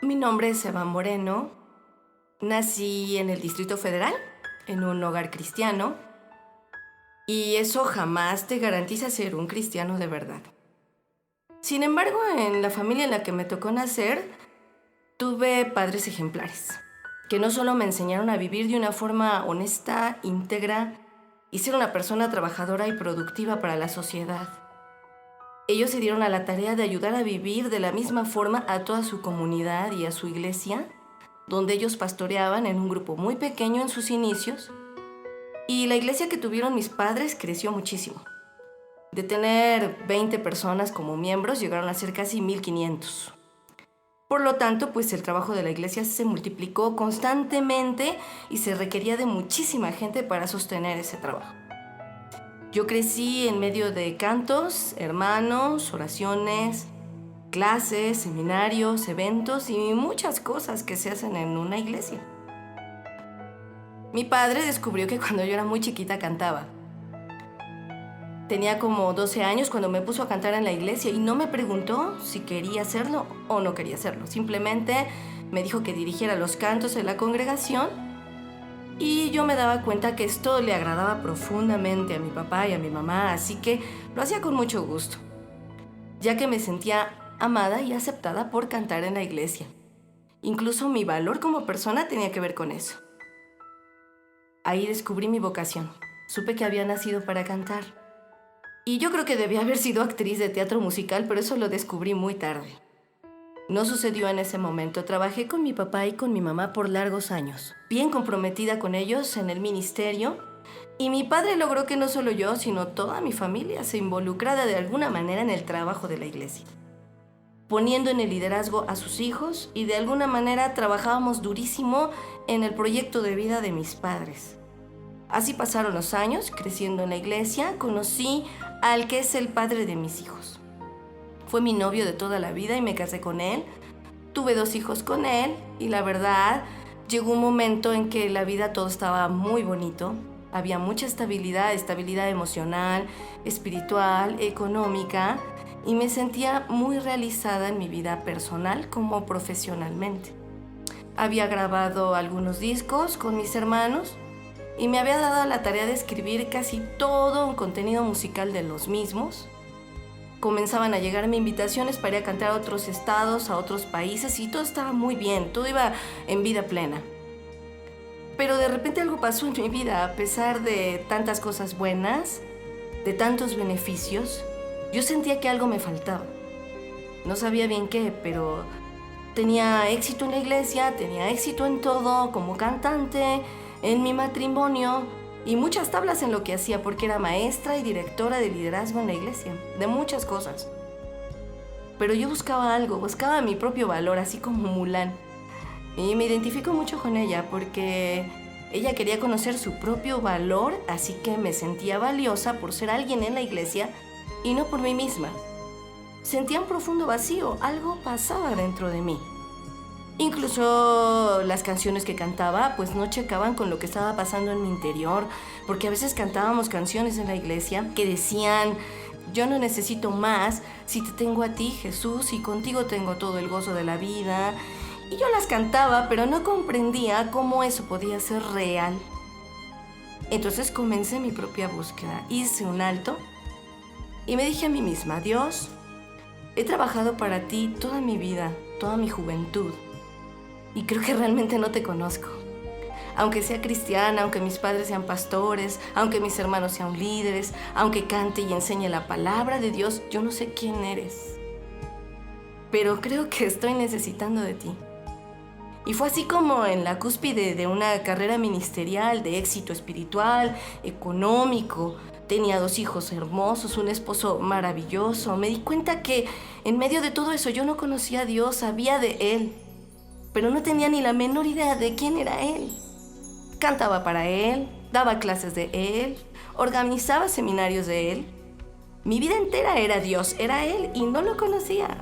Mi nombre es Eva Moreno. Nací en el Distrito Federal, en un hogar cristiano, y eso jamás te garantiza ser un cristiano de verdad. Sin embargo, en la familia en la que me tocó nacer, tuve padres ejemplares, que no solo me enseñaron a vivir de una forma honesta, íntegra, y ser una persona trabajadora y productiva para la sociedad. Ellos se dieron a la tarea de ayudar a vivir de la misma forma a toda su comunidad y a su iglesia, donde ellos pastoreaban en un grupo muy pequeño en sus inicios, y la iglesia que tuvieron mis padres creció muchísimo. De tener 20 personas como miembros, llegaron a ser casi 1500. Por lo tanto, pues el trabajo de la iglesia se multiplicó constantemente y se requería de muchísima gente para sostener ese trabajo. Yo crecí en medio de cantos, hermanos, oraciones, clases, seminarios, eventos y muchas cosas que se hacen en una iglesia. Mi padre descubrió que cuando yo era muy chiquita cantaba. Tenía como 12 años cuando me puso a cantar en la iglesia y no me preguntó si quería hacerlo o no quería hacerlo. Simplemente me dijo que dirigiera los cantos en la congregación y yo me daba cuenta que esto le agradaba profundamente a mi papá y a mi mamá, así que lo hacía con mucho gusto, ya que me sentía amada y aceptada por cantar en la iglesia. Incluso mi valor como persona tenía que ver con eso. Ahí descubrí mi vocación. Supe que había nacido para cantar. Y yo creo que debía haber sido actriz de teatro musical, pero eso lo descubrí muy tarde. No sucedió en ese momento. Trabajé con mi papá y con mi mamá por largos años, bien comprometida con ellos en el ministerio. Y mi padre logró que no solo yo, sino toda mi familia se involucrara de alguna manera en el trabajo de la iglesia, poniendo en el liderazgo a sus hijos, y de alguna manera trabajábamos durísimo en el proyecto de vida de mis padres. Así pasaron los años, creciendo en la iglesia, conocí al que es el padre de mis hijos. Fue mi novio de toda la vida y me casé con él. Tuve 2 hijos con él y la verdad, llegó un momento en que la vida todo estaba muy bonito. Había mucha estabilidad emocional, espiritual, económica, y me sentía muy realizada en mi vida personal como profesionalmente. Había grabado algunos discos con mis hermanos y me había dado la tarea de escribir casi todo un contenido musical de los mismos. Comenzaban a llegarme invitaciones para ir a cantar a otros estados, a otros países, y todo estaba muy bien, todo iba en vida plena. Pero de repente algo pasó en mi vida. A pesar de tantas cosas buenas, de tantos beneficios, yo sentía que algo me faltaba. No sabía bien qué, pero tenía éxito en la iglesia, tenía éxito en todo, como cantante, en mi matrimonio y muchas tablas en lo que hacía, porque era maestra y directora de liderazgo en la iglesia, de muchas cosas. Pero yo buscaba algo, buscaba mi propio valor, así como Mulan. Y me identifico mucho con ella porque ella quería conocer su propio valor, así que me sentía valiosa por ser alguien en la iglesia y no por mí misma. Sentía un profundo vacío, algo pasaba dentro de mí. Incluso las canciones que cantaba pues no checaban con lo que estaba pasando en mi interior, porque a veces cantábamos canciones en la iglesia que decían: yo no necesito más si te tengo a ti, Jesús, y contigo tengo todo el gozo de la vida. Y yo las cantaba, pero no comprendía cómo eso podía ser real. Entonces comencé mi propia búsqueda, hice un alto y me dije a mí misma: Dios, he trabajado para ti toda mi vida, toda mi juventud, y creo que realmente no te conozco. Aunque sea cristiana, aunque mis padres sean pastores, aunque mis hermanos sean líderes, aunque cante y enseñe la palabra de Dios, yo no sé quién eres. Pero creo que estoy necesitando de ti. Y fue así como en la cúspide de una carrera ministerial, de éxito espiritual, económico. Tenía 2 hijos hermosos, un esposo maravilloso. Me di cuenta que en medio de todo eso yo no conocía a Dios, sabía de Él, pero no tenía ni la menor idea de quién era Él. Cantaba para Él, daba clases de Él, organizaba seminarios de Él. Mi vida entera era Dios, era Él, y no lo conocía.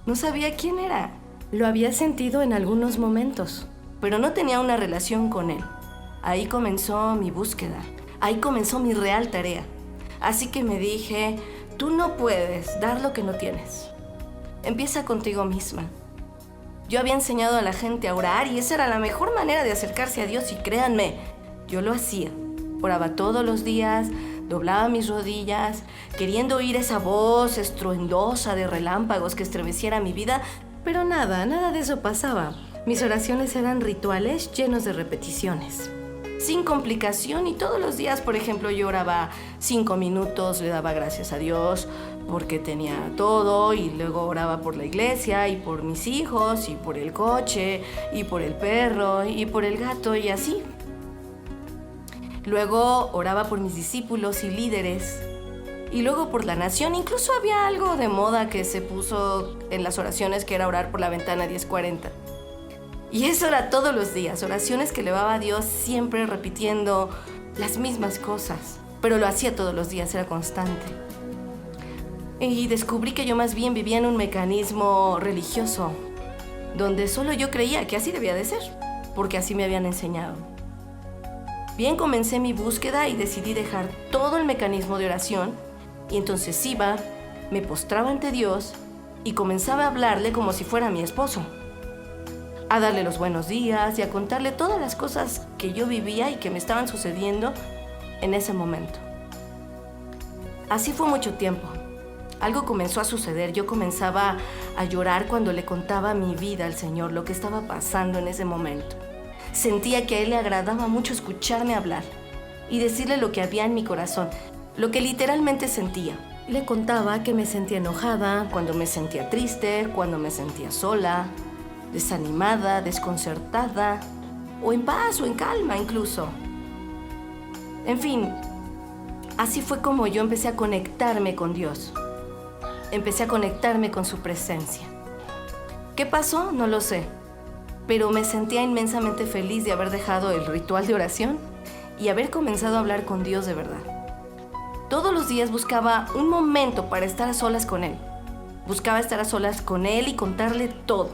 No sabía quién era. Lo había sentido en algunos momentos, pero no tenía una relación con Él. Ahí comenzó mi búsqueda, ahí comenzó mi real tarea. Así que me dije: tú no puedes dar lo que no tienes. Empieza contigo misma. Yo había enseñado a la gente a orar y esa era la mejor manera de acercarse a Dios y créanme, yo lo hacía. Oraba todos los días, doblaba mis rodillas, queriendo oír esa voz estruendosa de relámpagos que estremeciera mi vida, pero nada de eso pasaba. Mis oraciones eran rituales llenos de repeticiones, sin complicación, y todos los días, por ejemplo, yo oraba 5 minutos, le daba gracias a Dios porque tenía todo, y luego oraba por la iglesia y por mis hijos y por el coche y por el perro y por el gato y así. Luego oraba por mis discípulos y líderes y luego por la nación. Incluso había algo de moda que se puso en las oraciones, que era orar por la ventana 1040. Y eso era todos los días, oraciones que elevaba a Dios, siempre repitiendo las mismas cosas. Pero lo hacía todos los días, era constante. Y descubrí que yo más bien vivía en un mecanismo religioso, donde solo yo creía que así debía de ser, porque así me habían enseñado. Bien, comencé mi búsqueda y decidí dejar todo el mecanismo de oración, y entonces iba, me postraba ante Dios y comenzaba a hablarle como si fuera mi esposo, a darle los buenos días y a contarle todas las cosas que yo vivía y que me estaban sucediendo en ese momento. Así fue mucho tiempo. Algo comenzó a suceder. Yo comenzaba a llorar cuando le contaba mi vida al Señor, lo que estaba pasando en ese momento. Sentía que a Él le agradaba mucho escucharme hablar y decirle lo que había en mi corazón, lo que literalmente sentía. Le contaba que me sentía enojada, cuando me sentía triste, cuando me sentía sola, desanimada, desconcertada, o en paz o en calma incluso. En fin, así fue como yo empecé a conectarme con Dios. Empecé a conectarme con su presencia. ¿Qué pasó? No lo sé, pero me sentía inmensamente feliz de haber dejado el ritual de oración y haber comenzado a hablar con Dios de verdad. Todos los días buscaba un momento para estar a solas con Él. Buscaba estar a solas con Él y contarle todo.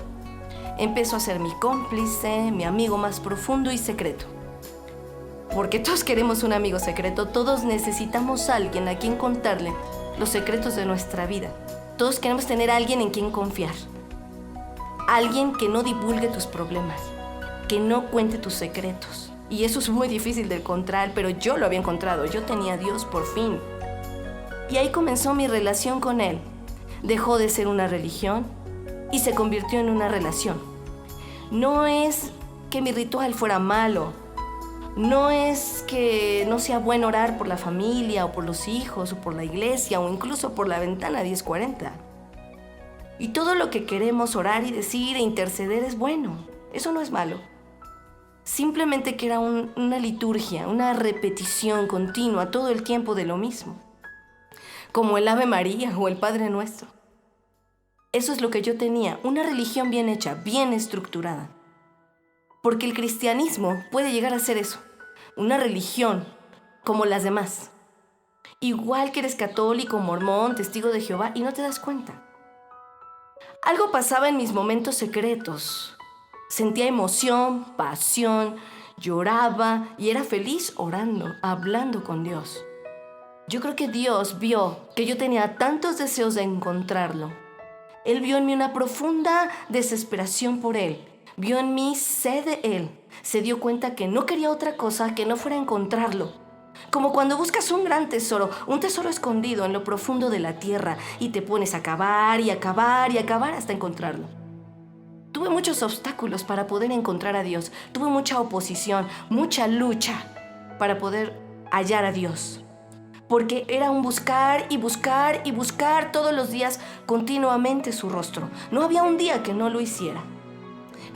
Empezó a ser mi cómplice, mi amigo más profundo y secreto. Porque todos queremos un amigo secreto, todos necesitamos a alguien a quien contarle los secretos de nuestra vida. Todos queremos tener a alguien en quien confiar. Alguien que no divulgue tus problemas, que no cuente tus secretos. Y eso es muy difícil de encontrar, pero yo lo había encontrado. Yo tenía a Dios por fin. Y ahí comenzó mi relación con Él. Dejó de ser una religión y se convirtió en una relación. No es que mi ritual fuera malo. No es que no sea bueno orar por la familia o por los hijos o por la iglesia o incluso por la ventana 1040. Y todo lo que queremos orar y decir e interceder es bueno. Eso no es malo. Simplemente que era una liturgia, una repetición continua todo el tiempo de lo mismo. Como el Ave María o el Padre Nuestro. Eso es lo que yo tenía, una religión bien hecha, bien estructurada. Porque el cristianismo puede llegar a ser eso, una religión como las demás. Igual que eres católico, mormón, testigo de Jehová y no te das cuenta. Algo pasaba en mis momentos secretos. Sentía emoción, pasión, lloraba y era feliz orando, hablando con Dios. Yo creo que Dios vio que yo tenía tantos deseos de encontrarlo. Él vio en mí una profunda desesperación por Él. Vio en mí sed de Él. Se dio cuenta que no quería otra cosa que no fuera encontrarlo. Como cuando buscas un gran tesoro, un tesoro escondido en lo profundo de la tierra y te pones a cavar y a cavar y a cavar hasta encontrarlo. Tuve muchos obstáculos para poder encontrar a Dios. Tuve mucha oposición, mucha lucha para poder hallar a Dios. Porque era un buscar y buscar y buscar todos los días continuamente su rostro. No había un día que no lo hiciera.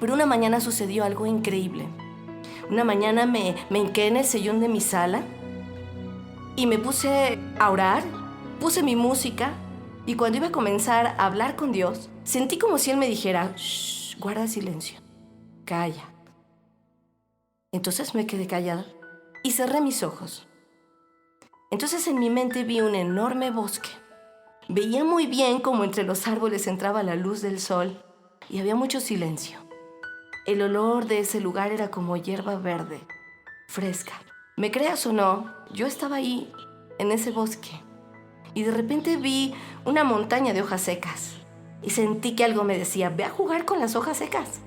Pero una mañana sucedió algo increíble. Una mañana me hinqué en el sillón de mi sala y me puse a orar, puse mi música y cuando iba a comenzar a hablar con Dios, sentí como si Él me dijera, shh, guarda silencio, calla. Entonces me quedé callada y cerré mis ojos. Entonces en mi mente vi un enorme bosque. Veía muy bien cómo entre los árboles entraba la luz del sol y había mucho silencio. El olor de ese lugar era como hierba verde, fresca. Me creas o no, yo estaba ahí, en ese bosque, y de repente vi una montaña de hojas secas. y sentí que algo me decía, ve a jugar con las hojas secas.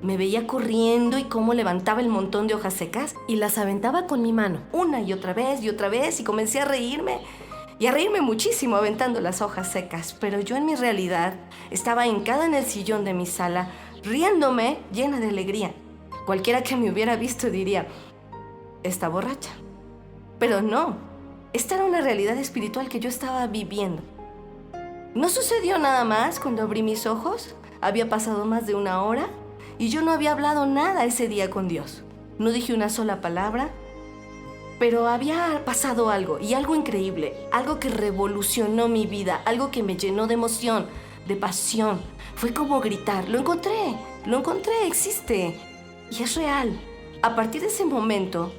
Me veía corriendo y cómo levantaba el montón de hojas secas y las aventaba con mi mano, una y otra vez, y comencé a reírme. Y a reírme muchísimo aventando las hojas secas, pero yo en mi realidad estaba hincada en el sillón de mi sala, riéndome, llena de alegría. Cualquiera que me hubiera visto diría, está borracha. Pero no, esta era una realidad espiritual que yo estaba viviendo. No sucedió nada más cuando abrí mis ojos. Había pasado más de 1 hora y yo no había hablado nada ese día con Dios. No dije una sola palabra, pero había pasado algo, y algo increíble, algo que revolucionó mi vida, algo que me llenó de emoción, de pasión. Fue como gritar, lo encontré, existe y es real. A partir de ese momento,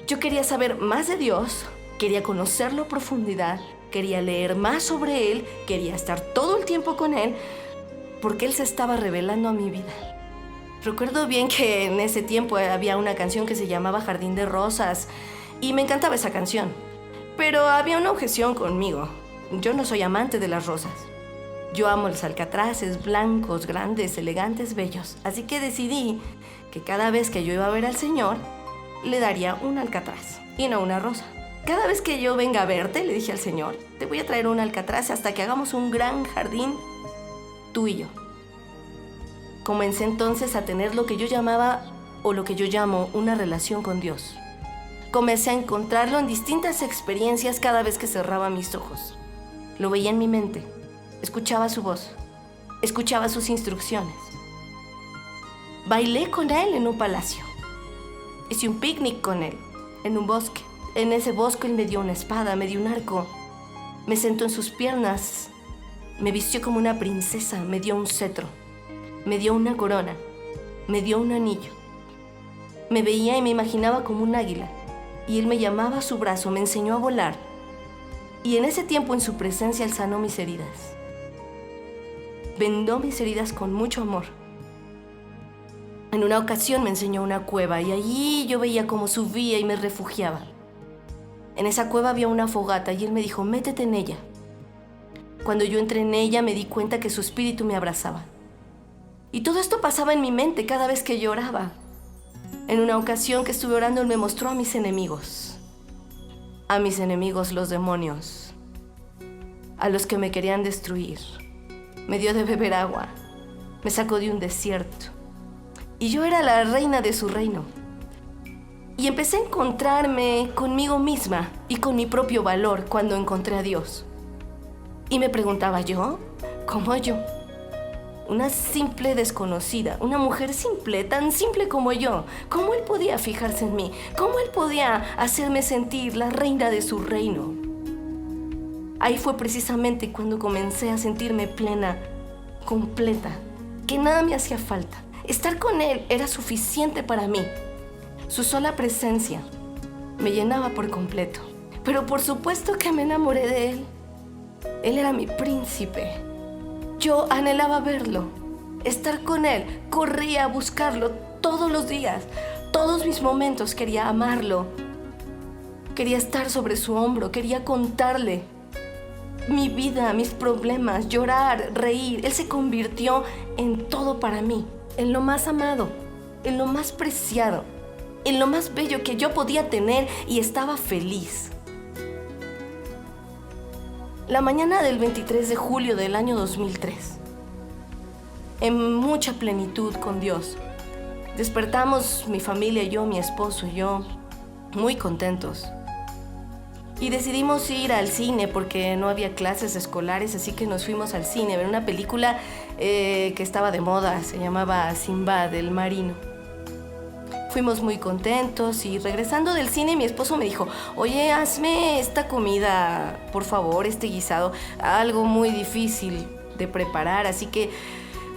yo quería saber más de Dios, quería conocerlo a profundidad, quería leer más sobre Él, quería estar todo el tiempo con Él, porque Él se estaba revelando a mi vida. Recuerdo bien que en ese tiempo había una canción que se llamaba Jardín de Rosas, y me encantaba esa canción. Pero había una objeción conmigo. Yo no soy amante de las rosas. Yo amo los alcatraces blancos, grandes, elegantes, bellos. Así que decidí que cada vez que yo iba a ver al Señor, le daría un alcatraz y no una rosa. Cada vez que yo venga a verte, le dije al Señor, te voy a traer un alcatraz hasta que hagamos un gran jardín, tú y yo. Comencé entonces a tener lo que yo llamaba, o lo que yo llamo, una relación con Dios. Comencé a encontrarlo en distintas experiencias cada vez que cerraba mis ojos. Lo veía en mi mente, escuchaba su voz, escuchaba sus instrucciones. Bailé con él en un palacio. Hice un picnic con él, en un bosque. En ese bosque él me dio una espada, me dio un arco. Me sentó en sus piernas, me vistió como una princesa, me dio un cetro, me dio una corona, me dio un anillo. Me veía y me imaginaba como un águila. Y él me llamaba a su brazo, me enseñó a volar. Y en ese tiempo, en su presencia, él sanó mis heridas. Vendó mis heridas con mucho amor. En una ocasión me enseñó una cueva y allí yo veía cómo subía y me refugiaba. En esa cueva había una fogata y él me dijo, métete en ella. Cuando yo entré en ella me di cuenta que su espíritu me abrazaba. Y todo esto pasaba en mi mente cada vez que yo oraba. En una ocasión que estuve orando, él me mostró a mis enemigos. A mis enemigos, los demonios. A los que me querían destruir. Me dio de beber agua. Me sacó de un desierto. Y yo era la reina de su reino. Y empecé a encontrarme conmigo misma y con mi propio valor cuando encontré a Dios. Y me preguntaba yo, ¿cómo yo? Una simple desconocida, una mujer simple, tan simple como yo. ¿Cómo él podía fijarse en mí? ¿Cómo él podía hacerme sentir la reina de su reino? Ahí fue precisamente cuando comencé a sentirme plena, completa, que nada me hacía falta. Estar con él era suficiente para mí. Su sola presencia me llenaba por completo. Pero por supuesto que me enamoré de él. Él era mi príncipe. Yo anhelaba verlo, estar con él, corría a buscarlo todos los días, todos mis momentos quería amarlo. Quería estar sobre su hombro, quería contarle mi vida, mis problemas, llorar, reír. Él se convirtió en todo para mí, en lo más amado, en lo más preciado, en lo más bello que yo podía tener y estaba feliz. La mañana del 23 de julio del año 2003, en mucha plenitud con Dios, despertamos mi familia y yo, mi esposo y yo, muy contentos. Y decidimos ir al cine porque no había clases escolares, así que nos fuimos al cine a ver una película que estaba de moda, se llamaba Sinbad, el marino. Fuimos muy contentos y regresando del cine mi esposo me dijo, oye, hazme esta comida, por favor, este guisado, algo muy difícil de preparar. Así que,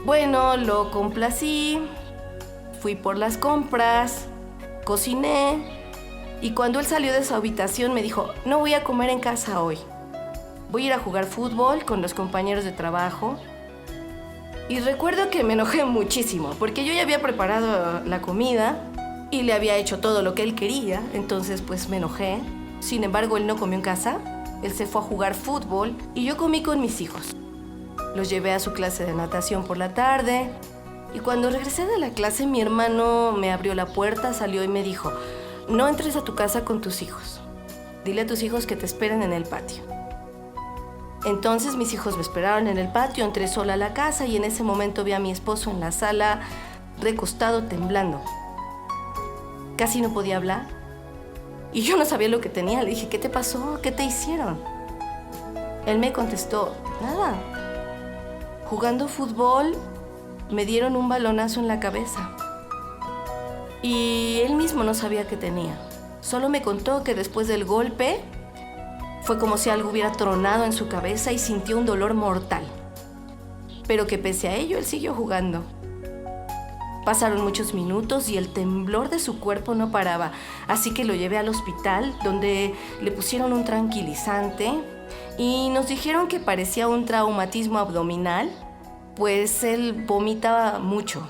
bueno, lo complací, fui por las compras, cociné y cuando él salió de su habitación me dijo, no voy a comer en casa hoy, voy a ir a jugar fútbol con los compañeros de trabajo. Y recuerdo que me enojé muchísimo porque yo ya había preparado la comida y le había hecho todo lo que él quería, entonces pues me enojé. Sin embargo, él no comió en casa, él se fue a jugar fútbol y yo comí con mis hijos. Los llevé a su clase de natación por la tarde y cuando regresé de la clase mi hermano me abrió la puerta, salió y me dijo: no entres a tu casa con tus hijos. Dile a tus hijos que te esperen en el patio. Entonces mis hijos me esperaron en el patio, entré sola a la casa y en ese momento vi a mi esposo en la sala, recostado, temblando. Casi no podía hablar y yo no sabía lo que tenía. Le dije: ¿qué te pasó? ¿Qué te hicieron? Él me contestó: nada. Jugando fútbol me dieron un balonazo en la cabeza. Y él mismo no sabía qué tenía. Solo me contó que después del golpe fue como si algo hubiera tronado en su cabeza y sintió un dolor mortal. Pero que pese a ello, él siguió jugando. Pasaron muchos minutos y el temblor de su cuerpo no paraba, así que lo llevé al hospital, donde le pusieron un tranquilizante y nos dijeron que parecía un traumatismo abdominal, pues él vomitaba mucho.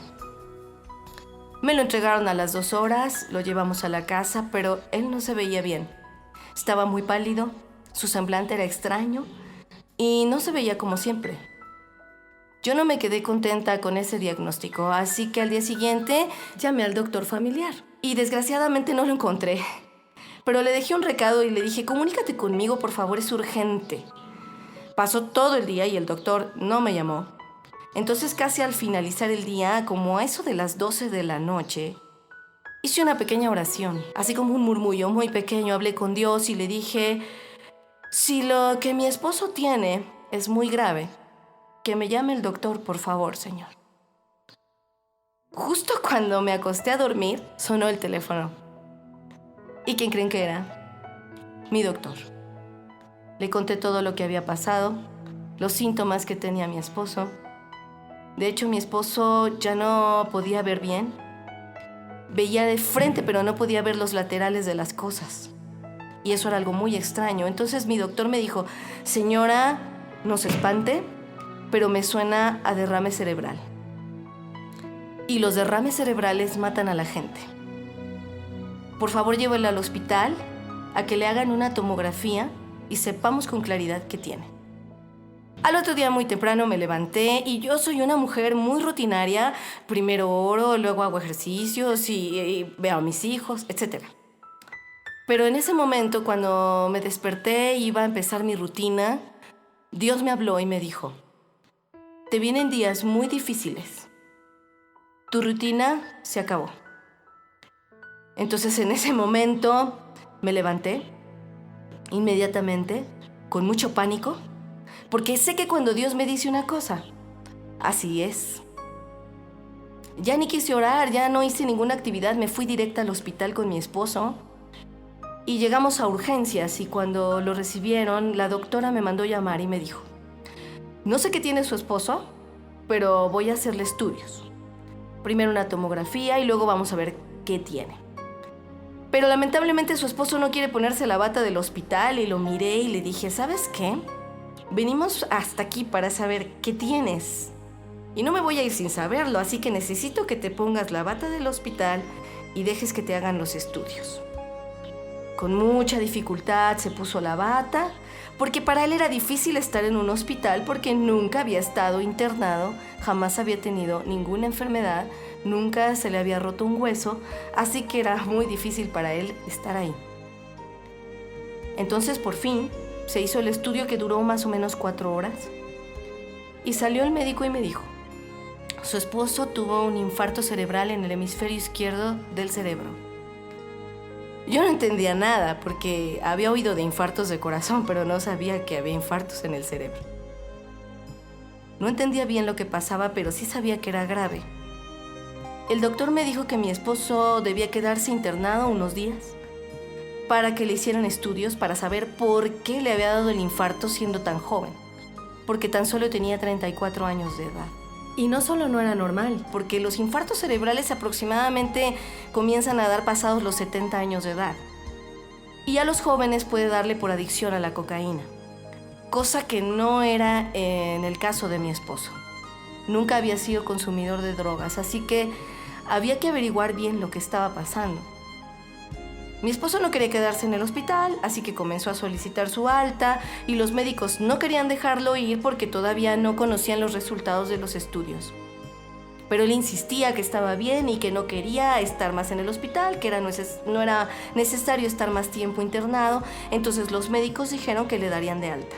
Me lo entregaron a las 2 horas, lo llevamos a la casa, pero él no se veía bien. Estaba muy pálido, su semblante era extraño y no se veía como siempre. Yo no me quedé contenta con ese diagnóstico, así que al día siguiente llamé al doctor familiar y desgraciadamente no lo encontré. Pero le dejé un recado y le dije: comunícate conmigo, por favor, es urgente. Pasó todo el día y el doctor no me llamó. Entonces, casi al finalizar el día, como a eso de las 12 de la noche, hice una pequeña oración, así como un murmullo muy pequeño. Hablé con Dios y le dije: si lo que mi esposo tiene es muy grave, que me llame el doctor, por favor, Señor. Justo cuando me acosté a dormir, sonó el teléfono. ¿Y quién creen que era? Mi doctor. Le conté todo lo que había pasado, los síntomas que tenía mi esposo. De hecho, mi esposo ya no podía ver bien. Veía de frente, pero no podía ver los laterales de las cosas. Y eso era algo muy extraño. Entonces mi doctor me dijo: señora, no se espante, pero me suena a derrame cerebral. Y los derrames cerebrales matan a la gente. Por favor, llévela al hospital a que le hagan una tomografía y sepamos con claridad qué tiene. Al otro día muy temprano me levanté y yo soy una mujer muy rutinaria. Primero oro, luego hago ejercicios y veo a mis hijos, etc. Pero en ese momento, cuando me desperté y iba a empezar mi rutina, Dios me habló y me dijo: te vienen días muy difíciles. Tu rutina se acabó. Entonces en ese momento me levanté inmediatamente, con mucho pánico, porque sé que cuando Dios me dice una cosa, así es. Ya ni quise orar, ya no hice ninguna actividad, me fui directa al hospital con mi esposo y llegamos a urgencias y cuando lo recibieron, la doctora me mandó llamar y me dijo: no sé qué tiene su esposo, pero voy a hacerle estudios. Primero una tomografía y luego vamos a ver qué tiene. Pero lamentablemente su esposo no quiere ponerse la bata del hospital y lo miré y le dije: ¿sabes qué? Venimos hasta aquí para saber qué tienes. Y no me voy a ir sin saberlo, así que necesito que te pongas la bata del hospital y dejes que te hagan los estudios. Con mucha dificultad se puso la bata, porque para él era difícil estar en un hospital porque nunca había estado internado, jamás había tenido ninguna enfermedad, nunca se le había roto un hueso, así que era muy difícil para él estar ahí. Entonces, por fin, se hizo el estudio que duró más o menos 4 horas y salió el médico y me dijo: su esposo tuvo un infarto cerebral en el hemisferio izquierdo del cerebro. Yo no entendía nada porque había oído de infartos de corazón, pero no sabía que había infartos en el cerebro. No entendía bien lo que pasaba, pero sí sabía que era grave. El doctor me dijo que mi esposo debía quedarse internado unos días para que le hicieran estudios para saber por qué le había dado el infarto siendo tan joven, porque tan solo tenía 34 años de edad. Y no solo no era normal, porque los infartos cerebrales aproximadamente comienzan a dar pasados los 70 años de edad. Y a los jóvenes puede darle por adicción a la cocaína, cosa que no era en el caso de mi esposo. Nunca había sido consumidor de drogas, así que había que averiguar bien lo que estaba pasando. Mi esposo no quería quedarse en el hospital, así que comenzó a solicitar su alta y los médicos no querían dejarlo ir porque todavía no conocían los resultados de los estudios. Pero él insistía que estaba bien y que no quería estar más en el hospital, que no era necesario estar más tiempo internado, entonces los médicos dijeron que le darían de alta,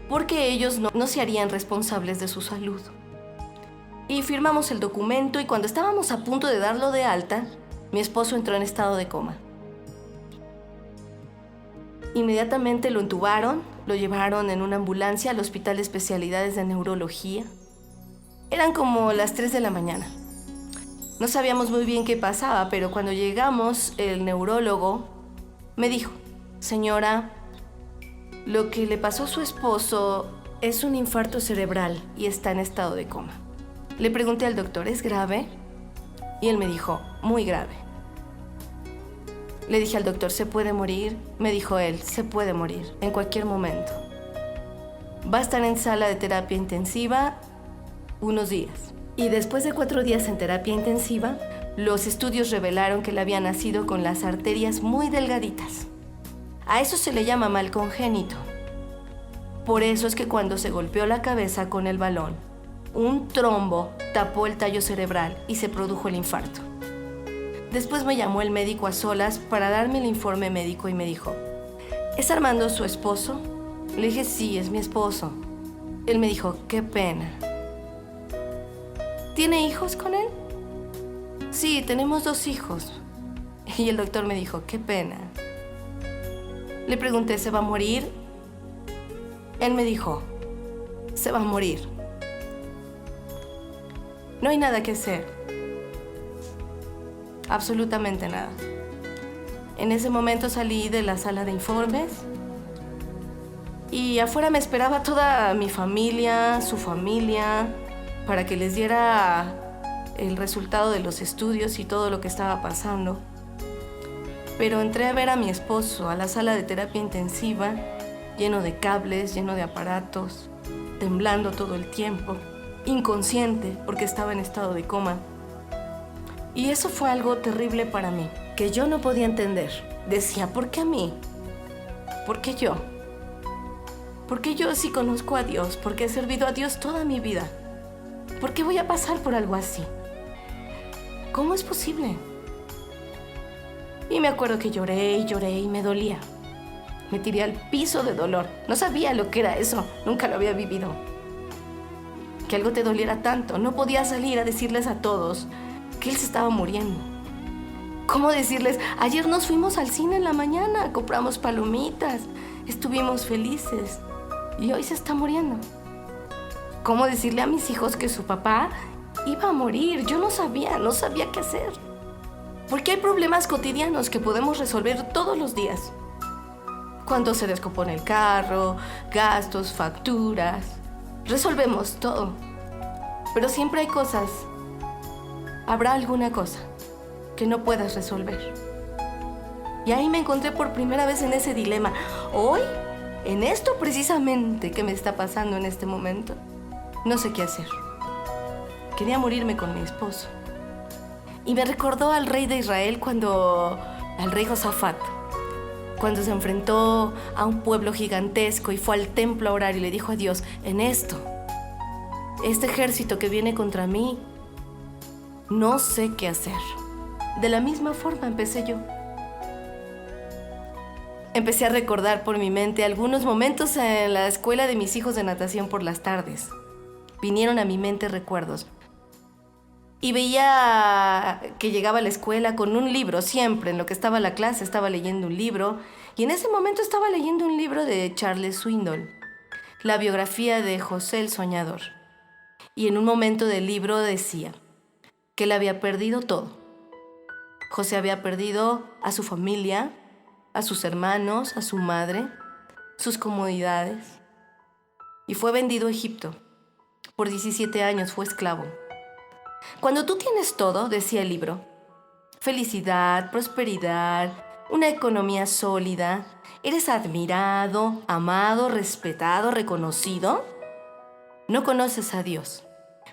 porque ellos no se harían responsables de su salud. Y firmamos el documento y cuando estábamos a punto de darlo de alta, mi esposo entró en estado de coma. Inmediatamente lo entubaron, lo llevaron en una ambulancia al Hospital de Especialidades de Neurología. Eran como las 3 de la mañana. No sabíamos muy bien qué pasaba, pero cuando llegamos, el neurólogo me dijo: señora, lo que le pasó a su esposo es un infarto cerebral y está en estado de coma. Le pregunté al doctor, ¿es grave? Y él me dijo, muy grave. Le dije al doctor, ¿se puede morir? Me dijo él, se puede morir en cualquier momento. Va a estar en sala de terapia intensiva unos días. Y después de 4 días en terapia intensiva, los estudios revelaron que él había nacido con las arterias muy delgaditas. A eso se le llama mal congénito. Por eso es que cuando se golpeó la cabeza con el balón, un trombo tapó el tallo cerebral y se produjo el infarto. Después me llamó el médico a solas para darme el informe médico y me dijo, ¿es Armando su esposo? Le dije, sí, es mi esposo. Él me dijo, qué pena. ¿Tiene hijos con él? Sí, tenemos 2 hijos. Y el doctor me dijo, qué pena. Le pregunté, ¿se va a morir? Él me dijo, se va a morir. No hay nada que hacer. Absolutamente nada. En ese momento salí de la sala de informes y afuera me esperaba toda mi familia, su familia, para que les diera el resultado de los estudios y todo lo que estaba pasando. Pero entré a ver a mi esposo a la sala de terapia intensiva, lleno de cables, lleno de aparatos, temblando todo el tiempo, inconsciente porque estaba en estado de coma. Y eso fue algo terrible para mí, que yo no podía entender. Decía, ¿por qué a mí? ¿Por qué yo? ¿Por qué yo sí conozco a Dios? Porque he servido a Dios toda mi vida. ¿Por qué voy a pasar por algo así? ¿Cómo es posible? Y me acuerdo que lloré y me dolía. Me tiré al piso de dolor. No sabía lo que era eso, nunca lo había vivido. Que algo te doliera tanto. No podía salir a decirles a todos que él se estaba muriendo. ¿Cómo decirles? Ayer nos fuimos al cine en la mañana, compramos palomitas, estuvimos felices y hoy se está muriendo. ¿Cómo decirle a mis hijos que su papá iba a morir? Yo no sabía qué hacer. Porque hay problemas cotidianos que podemos resolver todos los días. Cuando se descompone el carro, gastos, facturas, resolvemos todo. Pero siempre hay cosas. Habrá alguna cosa que no puedas resolver. Y ahí me encontré por primera vez en ese dilema. Hoy, en esto precisamente que me está pasando en este momento, no sé qué hacer. Quería morirme con mi esposo. Y me recordó al rey de Israel al rey Josafat, cuando se enfrentó a un pueblo gigantesco y fue al templo a orar y le dijo a Dios, en esto, este ejército que viene contra mí, no sé qué hacer. De la misma forma empecé yo. Empecé a recordar por mi mente algunos momentos en la escuela de mis hijos de natación por las tardes. Vinieron a mi mente recuerdos. Y veía que llegaba a la escuela con un libro, siempre, en lo que estaba la clase, estaba leyendo un libro. Y en ese momento estaba leyendo un libro de Charles Swindoll, la biografía de José el Soñador. Y en un momento del libro decía que él había perdido todo. José había perdido a su familia, a sus hermanos, a su madre, sus comodidades. Y fue vendido a Egipto. Por 17 años fue esclavo. Cuando tú tienes todo, decía el libro, felicidad, prosperidad, una economía sólida, eres admirado, amado, respetado, reconocido, no conoces a Dios.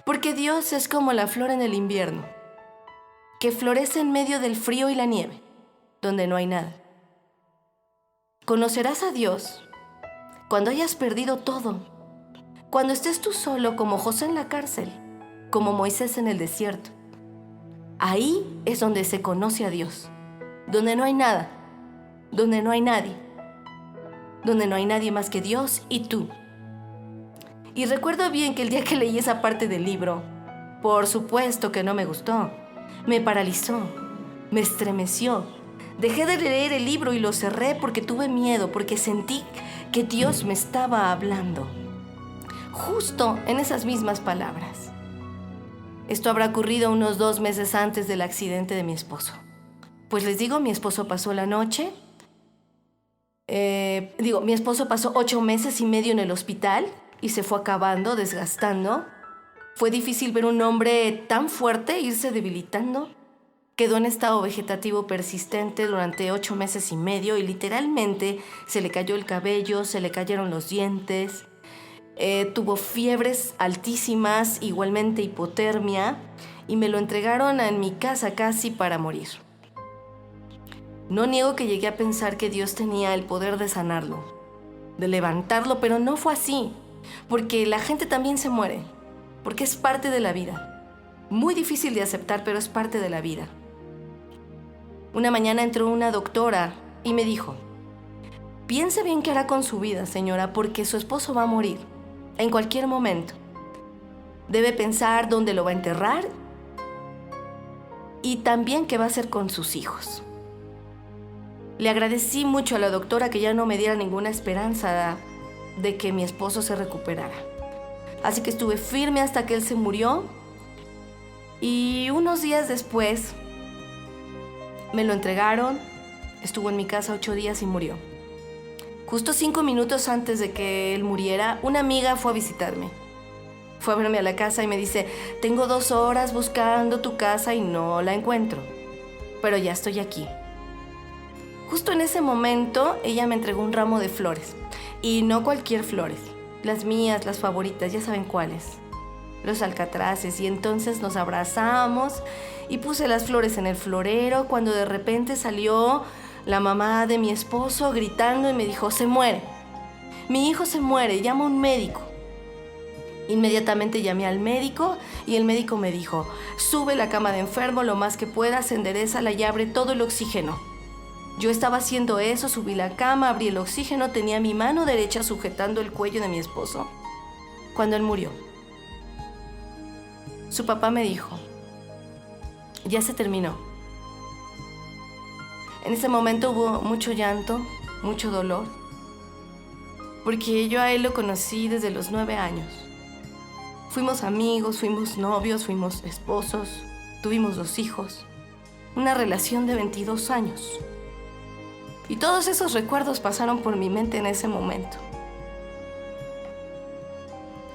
Porque Dios es como la flor en el invierno, que florece en medio del frío y la nieve. donde no hay nada. Conocerás a Dios cuando hayas perdido todo, cuando estés tú solo como José en la cárcel, como Moisés en el desierto. Ahí es donde se conoce a Dios, donde no hay nada, donde no hay nadie, donde no hay nadie más que Dios y tú. Y recuerdo bien que el día que leí esa parte del libro, por supuesto que no me gustó, me paralizó, me estremeció. Dejé de leer el libro y lo cerré porque tuve miedo, porque sentí que Dios me estaba hablando, justo en esas mismas palabras. Esto habrá ocurrido unos 2 meses antes del accidente de mi esposo. Pues les digo, mi esposo pasó la noche. Mi esposo pasó 8 meses y medio en el hospital y se fue acabando, desgastando. Fue difícil ver un hombre tan fuerte irse debilitando. Quedó en estado vegetativo persistente durante 8 meses y medio y literalmente se le cayó el cabello, se le cayeron los dientes. Tuvo fiebres altísimas, igualmente hipotermia, y me lo entregaron en mi casa casi para morir. No niego que llegué a pensar que Dios tenía el poder de sanarlo, de levantarlo, pero no fue así, porque la gente también se muere, porque es parte de la vida. Muy difícil de aceptar, pero es parte de la vida. Una mañana entró una doctora y me dijo: piense bien qué hará con su vida, señora, porque su esposo va a morir en cualquier momento. Debe pensar dónde lo va a enterrar y también qué va a hacer con sus hijos. Le agradecí mucho a la doctora que ya no me diera ninguna esperanza de que mi esposo se recuperara. Así que estuve firme hasta que él se murió y unos días después me lo entregaron. Estuvo en mi casa 8 días y murió. Justo 5 minutos antes de que él muriera, una amiga fue a visitarme. Fue a verme a la casa y me dice: tengo 2 horas buscando tu casa y no la encuentro, pero ya estoy aquí. Justo en ese momento, ella me entregó un ramo de flores. Y no cualquier flores, las mías, las favoritas, ya saben cuáles. Los alcatraces. Y entonces nos abrazamos y puse las flores en el florero cuando de repente salió la mamá de mi esposo gritando y me dijo: se muere. Mi hijo se muere, llama a un médico. Inmediatamente llamé al médico y el médico me dijo: sube la cama de enfermo lo más que puedas, enderézala y abre todo el oxígeno. Yo estaba haciendo eso, subí la cama, abrí el oxígeno, tenía mi mano derecha sujetando el cuello de mi esposo cuando él murió. Su papá me dijo: ya se terminó. En ese momento hubo mucho llanto, mucho dolor, porque yo a él lo conocí desde los 9 años. Fuimos amigos, fuimos novios, fuimos esposos, tuvimos 2 hijos, una relación de 22 años. Y todos esos recuerdos pasaron por mi mente en ese momento.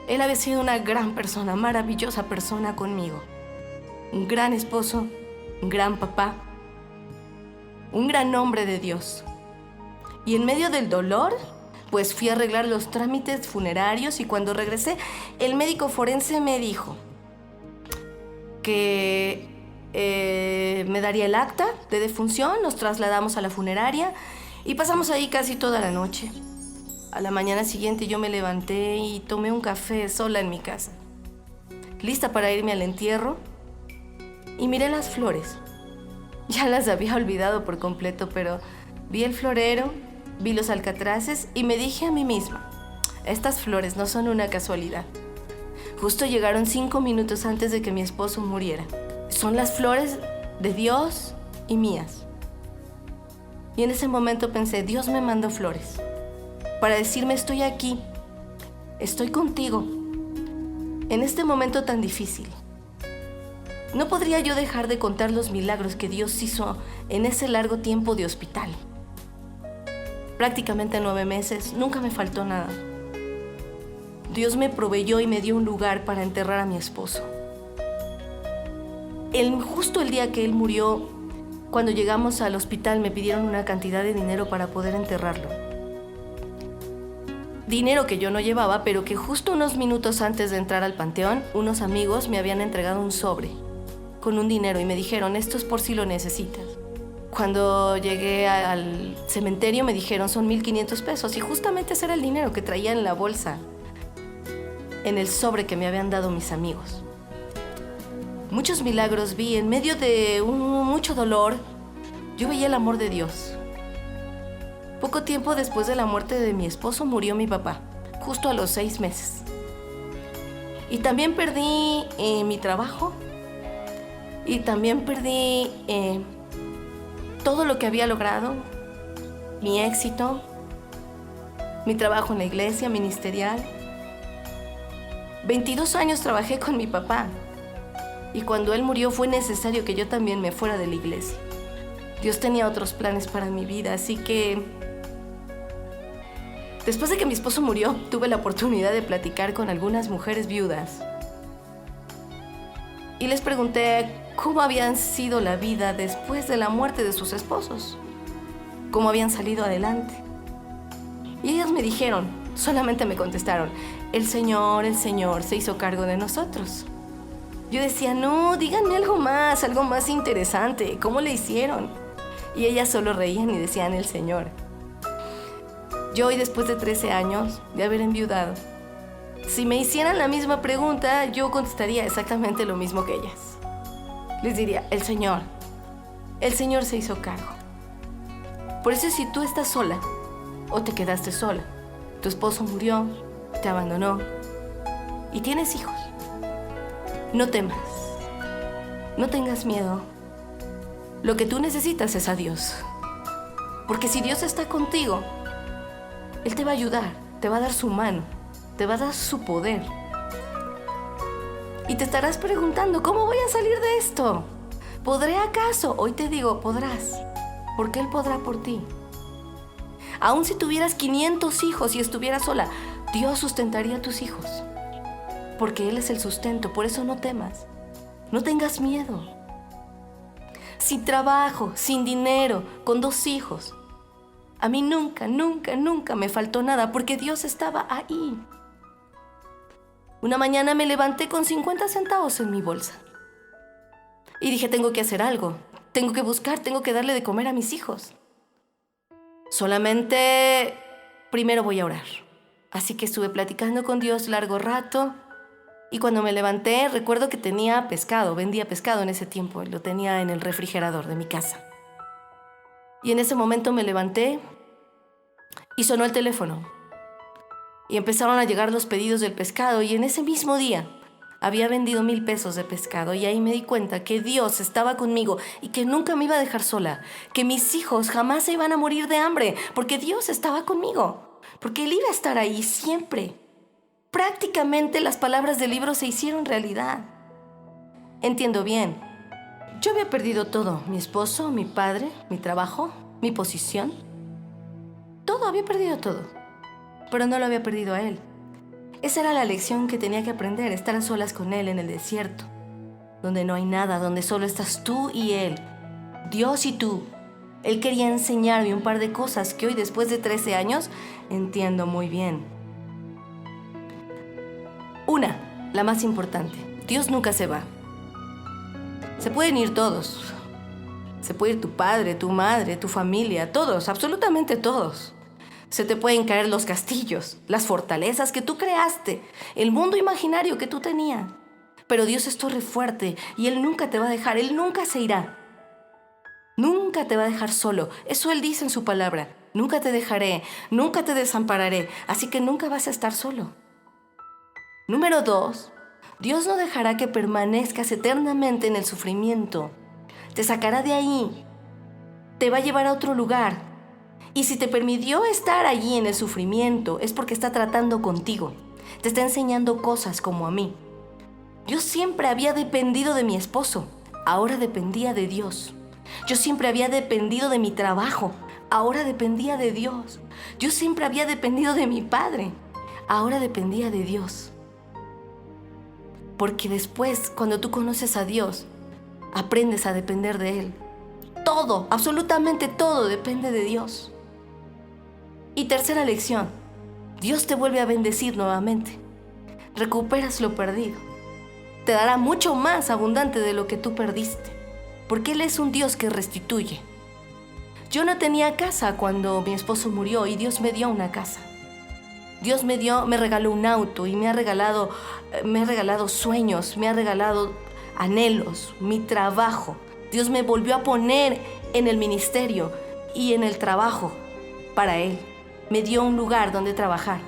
Él había sido una gran persona, maravillosa persona conmigo. Un gran esposo, un gran papá, un gran hombre de Dios. Y en medio del dolor, pues fui a arreglar los trámites funerarios y cuando regresé, el médico forense me dijo que me daría el acta de defunción, nos trasladamos a la funeraria y pasamos ahí casi toda la noche. A la mañana siguiente yo me levanté y tomé un café sola en mi casa, lista para irme al entierro, y miré las flores. Ya las había olvidado por completo, pero vi el florero, vi los alcatraces y me dije a mí misma: estas flores no son una casualidad. Justo llegaron 5 minutos antes de que mi esposo muriera. Son las flores de Dios y mías. Y en ese momento pensé: Dios me mandó flores para decirme: estoy aquí, estoy contigo, en este momento tan difícil. No podría yo dejar de contar los milagros que Dios hizo en ese largo tiempo de hospital. Prácticamente 9 meses, nunca me faltó nada. Dios me proveyó y me dio un lugar para enterrar a mi esposo. Justo el día que él murió, cuando llegamos al hospital, me pidieron una cantidad de dinero para poder enterrarlo. Dinero que yo no llevaba, pero que justo unos minutos antes de entrar al panteón, unos amigos me habían entregado un sobre con un dinero y me dijeron: esto es por si lo necesitas. Cuando llegué al cementerio me dijeron son 1,500 pesos y justamente ese era el dinero que traía en la bolsa, en el sobre que me habían dado mis amigos. Muchos milagros vi en medio de mucho dolor. Yo veía el amor de Dios. Poco tiempo después de la muerte de mi esposo murió mi papá, justo a los 6 meses. Y también perdí mi trabajo y también perdí todo lo que había logrado, mi éxito, mi trabajo en la iglesia ministerial. 22 años trabajé con mi papá y cuando él murió fue necesario que yo también me fuera de la iglesia. Dios tenía otros planes para mi vida, así que después de que mi esposo murió, tuve la oportunidad de platicar con algunas mujeres viudas y les pregunté cómo habían sido la vida después de la muerte de sus esposos, cómo habían salido adelante. Y ellas me dijeron, solamente me contestaron, el Señor se hizo cargo de nosotros. Yo decía, no, díganme algo más interesante, ¿cómo le hicieron? Y ellas solo reían y decían, el Señor. Yo hoy, después de 13 años de haber enviudado, si me hicieran la misma pregunta, yo contestaría exactamente lo mismo que ellas. Les diría, el Señor se hizo cargo. Por eso si tú estás sola o te quedaste sola, tu esposo murió, te abandonó y tienes hijos, no temas, no tengas miedo. Lo que tú necesitas es a Dios. Porque si Dios está contigo, Él te va a ayudar, te va a dar su mano, te va a dar su poder. Y te estarás preguntando, ¿cómo voy a salir de esto? ¿Podré acaso? Hoy te digo, podrás, porque Él podrá por ti. Aun si tuvieras 500 hijos y estuvieras sola, Dios sustentaría a tus hijos, porque Él es el sustento. Por eso no temas, no tengas miedo. Sin trabajo, sin dinero, con 2 hijos, a mí nunca me faltó nada, porque Dios estaba ahí. Una mañana me levanté con 50 centavos en mi bolsa. Y dije, tengo que hacer algo. Tengo que buscar, tengo que darle de comer a mis hijos. Solamente primero voy a orar. Así que estuve platicando con Dios largo rato. Y cuando me levanté, recuerdo que tenía pescado. Vendía pescado en ese tiempo. Lo tenía en el refrigerador de mi casa. Y en ese momento me levanté y sonó el teléfono. Y empezaron a llegar los pedidos del pescado y en ese mismo día había vendido 1,000 pesos de pescado y ahí me di cuenta que Dios estaba conmigo y que nunca me iba a dejar sola, que mis hijos jamás se iban a morir de hambre porque Dios estaba conmigo, porque Él iba a estar ahí siempre. Prácticamente las palabras del libro se hicieron realidad. Entiendo bien, yo había perdido todo, mi esposo, mi padre, mi trabajo, mi posición, todo, había perdido todo. Pero no lo había perdido a Él. Esa era la lección que tenía que aprender, estar a solas con Él en el desierto, donde no hay nada, donde solo estás tú y Él, Dios y tú. Él quería enseñarme un par de cosas que hoy, después de 13 años, entiendo muy bien. Una, la más importante, Dios nunca se va. Se pueden ir todos. Se puede ir tu padre, tu madre, tu familia, todos, absolutamente todos. Se te pueden caer los castillos, las fortalezas que tú creaste, el mundo imaginario que tú tenías. Pero Dios es torre fuerte y Él nunca te va a dejar, Él nunca se irá. Nunca te va a dejar solo. Eso Él dice en su palabra. Nunca te dejaré, nunca te desampararé, así que nunca vas a estar solo. Número 2, Dios no dejará que permanezcas eternamente en el sufrimiento. Te sacará de ahí, te va a llevar a otro lugar. Y si te permitió estar allí en el sufrimiento, es porque está tratando contigo. Te está enseñando cosas como a mí. Yo siempre había dependido de mi esposo, ahora dependía de Dios. Yo siempre había dependido de mi trabajo, ahora dependía de Dios. Yo siempre había dependido de mi padre, ahora dependía de Dios. Porque después, cuando tú conoces a Dios, aprendes a depender de Él. Todo, absolutamente todo depende de Dios. Y tercera lección, Dios te vuelve a bendecir nuevamente. Recuperas lo perdido. Te dará mucho más abundante de lo que tú perdiste, porque Él es un Dios que restituye. Yo no tenía casa cuando mi esposo murió y Dios me dio una casa. Dios me regaló un auto y me ha regalado sueños, me ha regalado anhelos, mi trabajo. Dios me volvió a poner en el ministerio y en el trabajo para Él. Me dio un lugar donde trabajar.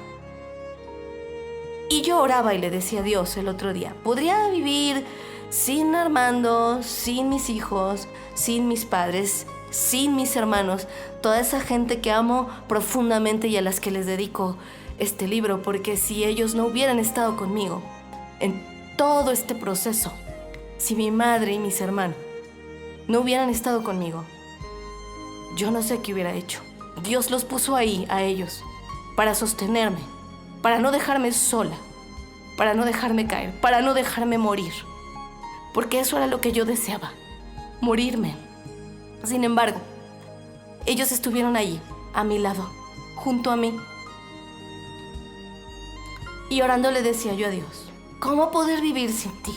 Y yo oraba y le decía a Dios el otro día, ¿podría vivir sin Armando, sin mis hijos, sin mis padres, sin mis hermanos, toda esa gente que amo profundamente y a las que les dedico este libro? Porque si ellos no hubieran estado conmigo en todo este proceso, si mi madre y mis hermanos no hubieran estado conmigo, yo no sé qué hubiera hecho. Dios los puso ahí, a ellos, para sostenerme, para no dejarme sola, para no dejarme caer, para no dejarme morir. Porque eso era lo que yo deseaba, morirme. Sin embargo, ellos estuvieron allí, a mi lado, junto a mí. Y orando le decía yo a Dios, ¿cómo poder vivir sin ti?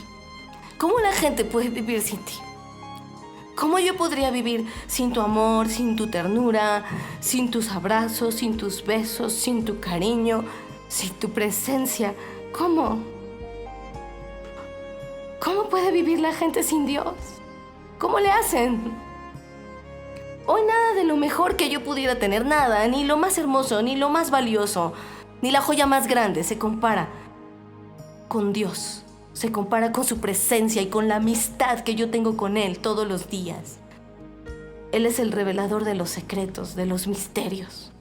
¿Cómo la gente puede vivir sin ti? ¿Cómo yo podría vivir sin tu amor, sin tu ternura, sin tus abrazos, sin tus besos, sin tu cariño, sin tu presencia? ¿Cómo? ¿Cómo puede vivir la gente sin Dios? ¿Cómo le hacen? Hoy nada de lo mejor que yo pudiera tener, nada, ni lo más hermoso, ni lo más valioso, ni la joya más grande se compara con Dios. Se compara con su presencia y con la amistad que yo tengo con Él todos los días. Él es el revelador de los secretos, de los misterios.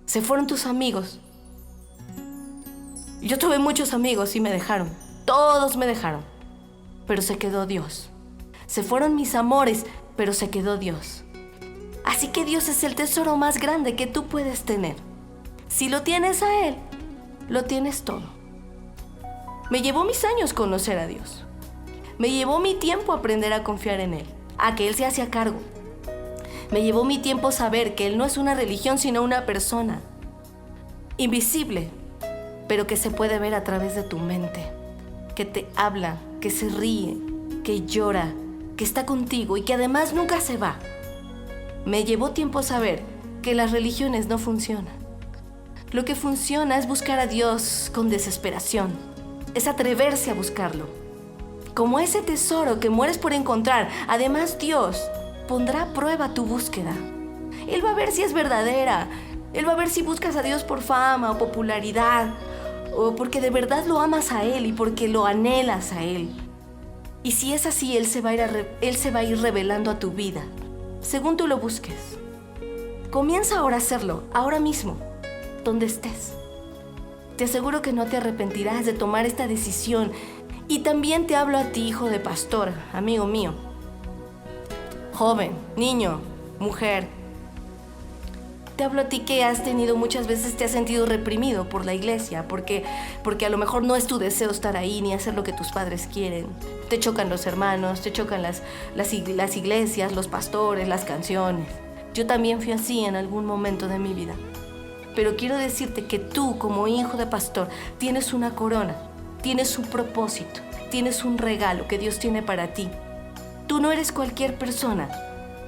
Se fueron tus amigos. Yo tuve muchos amigos y me dejaron. Todos me dejaron. Pero se quedó Dios. Se fueron mis amores, pero se quedó Dios. Así que Dios es el tesoro más grande que tú puedes tener. Si lo tienes a Él, lo tienes todo. Me llevó mis años conocer a Dios. Me llevó mi tiempo aprender a confiar en Él, a que Él se hacía cargo. Me llevó mi tiempo saber que Él no es una religión, sino una persona. Invisible, pero que se puede ver a través de tu mente. Que te habla, que se ríe, que llora, que está contigo y que además nunca se va. Me llevó tiempo saber que las religiones no funcionan. Lo que funciona es buscar a Dios con desesperación. Es atreverse a buscarlo. Como ese tesoro que mueres por encontrar, además Dios pondrá a prueba tu búsqueda. Él va a ver si es verdadera. Él va a ver si buscas a Dios por fama o popularidad, o porque de verdad lo amas a Él y porque lo anhelas a Él. Y si es así, Él se va a ir revelando a tu vida, según tú lo busques. Comienza ahora a hacerlo, ahora mismo, donde estés. Te aseguro que no te arrepentirás de tomar esta decisión. Y también te hablo a ti, hijo de pastor, amigo mío. Joven, niño, mujer. Te hablo a ti que has tenido muchas veces, te has sentido reprimido por la iglesia, porque a lo mejor no es tu deseo estar ahí ni hacer lo que tus padres quieren. Te chocan los hermanos, te chocan las iglesias, los pastores, las canciones. Yo también fui así en algún momento de mi vida. Pero quiero decirte que tú, como hijo de pastor, tienes una corona, tienes un propósito, tienes un regalo que Dios tiene para ti. Tú no eres cualquier persona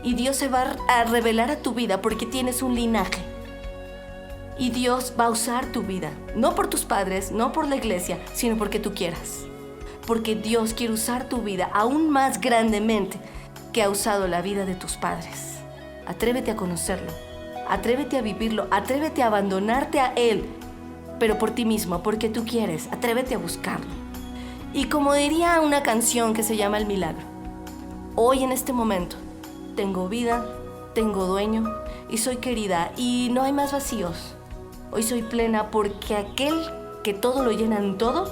y Dios se va a revelar a tu vida porque tienes un linaje. Y Dios va a usar tu vida, no por tus padres, no por la iglesia, sino porque tú quieras. Porque Dios quiere usar tu vida aún más grandemente que ha usado la vida de tus padres. Atrévete a conocerlo. Atrévete a vivirlo, atrévete a abandonarte a Él, pero por ti mismo, porque tú quieres, atrévete a buscarlo. Y como diría una canción que se llama El Milagro, hoy en este momento tengo vida, tengo dueño y soy querida y no hay más vacíos. Hoy soy plena porque aquel que todo lo llena en todo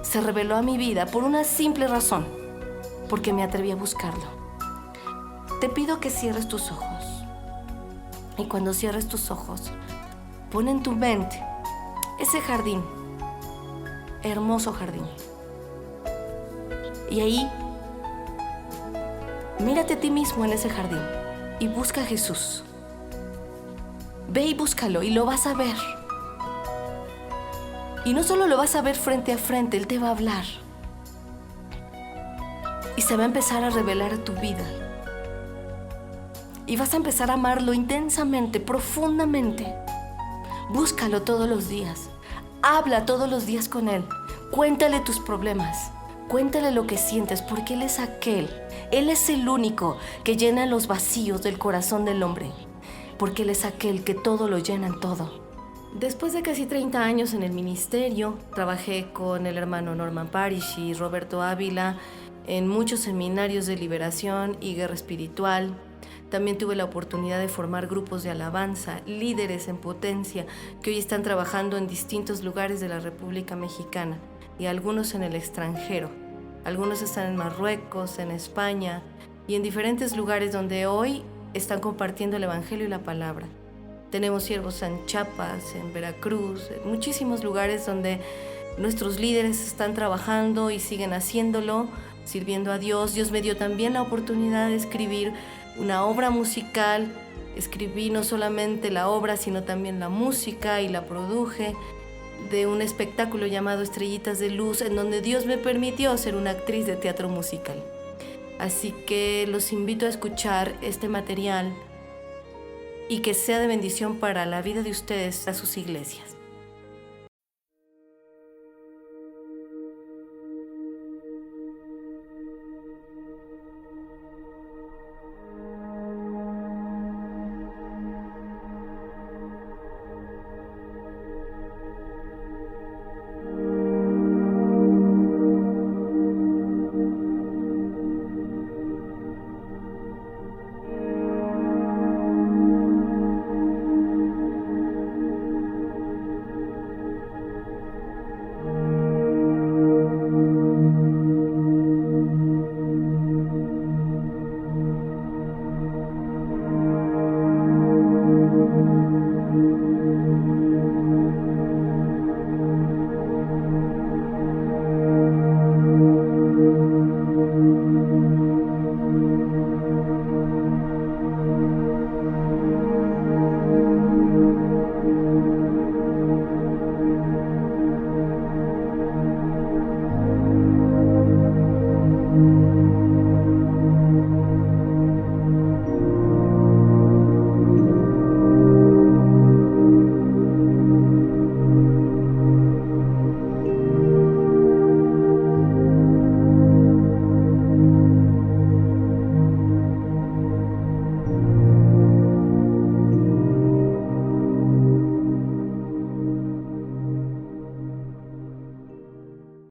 se reveló a mi vida por una simple razón, porque me atreví a buscarlo. Te pido que cierres tus ojos. Y cuando cierres tus ojos, pon en tu mente ese jardín, hermoso jardín. Y ahí, mírate a ti mismo en ese jardín y busca a Jesús. Ve y búscalo y lo vas a ver. Y no solo lo vas a ver frente a frente, Él te va a hablar. Y se va a empezar a revelar a tu vida. y vas a empezar a amarlo intensamente, profundamente. Búscalo todos los días. Habla todos los días con Él. Cuéntale tus problemas. Cuéntale lo que sientes, porque Él es aquel. Él es el único que llena los vacíos del corazón del hombre. Porque Él es aquel que todo lo llena en todo. Después de casi 30 años en el ministerio, trabajé con el hermano Norman Parish y Roberto Ávila en muchos seminarios de liberación y guerra espiritual. También tuve la oportunidad de formar grupos de alabanza, líderes en potencia, que hoy están trabajando en distintos lugares de la República Mexicana y algunos en el extranjero. Algunos están en Marruecos, en España y en diferentes lugares donde hoy están compartiendo el Evangelio y la palabra. Tenemos siervos en Chiapas, en Veracruz, en muchísimos lugares donde nuestros líderes están trabajando y siguen haciéndolo, sirviendo a Dios. Dios me dio también la oportunidad de escribir una obra musical. Escribí no solamente la obra, sino también la música y la produje de un espectáculo llamado Estrellitas de Luz, en donde Dios me permitió ser una actriz de teatro musical. Así que los invito a escuchar este material y que sea de bendición para la vida de ustedes, a sus iglesias.